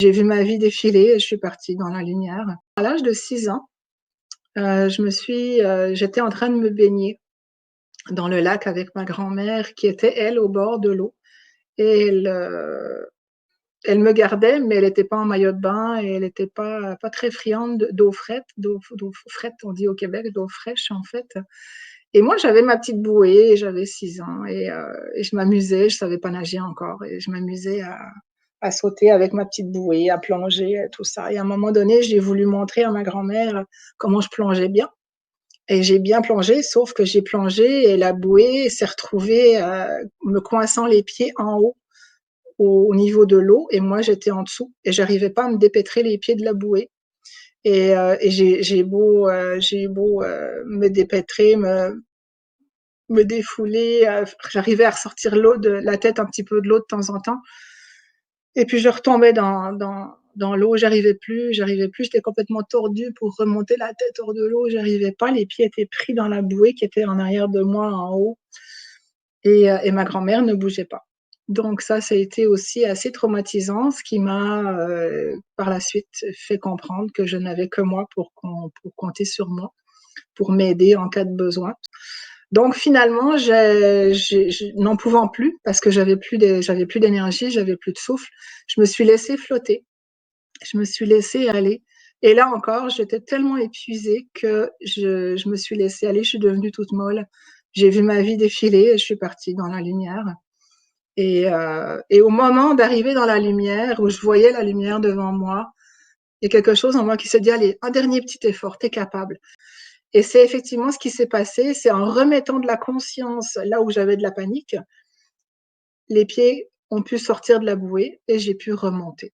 J'ai vu ma vie défiler et je suis partie dans la lumière. À l'âge de 6 ans, j'étais en train de me baigner dans le lac avec ma grand-mère qui était, elle, au bord de l'eau et elle me gardait, mais elle était pas en maillot de bain et elle était pas très friande d'eau frette, d'eau frette, on dit au Québec, d'eau fraîche, en fait. Et moi, j'avais ma petite bouée et j'avais 6 ans et je m'amusais, je savais pas nager encore et je m'amusais à sauter avec ma petite bouée, à plonger, tout ça. Et à un moment donné, j'ai voulu montrer à ma grand-mère comment je plongeais bien. Et j'ai bien plongé, sauf que j'ai plongé et la bouée s'est retrouvée me coinçant les pieds en haut, au niveau de l'eau, et moi j'étais en dessous et j'arrivais pas à me dépêtrer les pieds de la bouée. Et j'ai beau me dépêtrer, me défouler, j'arrivais à ressortir l'eau de la tête un petit peu de l'eau de temps en temps. Et puis je retombais dans l'eau, j'arrivais plus, j'étais complètement tordue pour remonter la tête hors de l'eau, j'arrivais pas, les pieds étaient pris dans la bouée qui était en arrière de moi en haut et ma grand-mère ne bougeait pas. Donc ça a été aussi assez traumatisant, ce qui m'a par la suite fait comprendre que je n'avais que moi pour compter sur moi, pour m'aider en cas de besoin. Donc finalement, n'en pouvant plus, parce que j'avais plus d'énergie, j'avais plus de souffle, je me suis laissée flotter, je me suis laissée aller. Et là encore, j'étais tellement épuisée que je me suis laissée aller, je suis devenue toute molle. J'ai vu ma vie défiler et je suis partie dans la lumière. Et au moment d'arriver dans la lumière, où je voyais la lumière devant moi, il y a quelque chose en moi qui s'est dit, allez, un dernier petit effort, t'es capable. Et c'est effectivement ce qui s'est passé, c'est en remettant de la conscience là où j'avais de la panique, les pieds ont pu sortir de la bouée et j'ai pu remonter.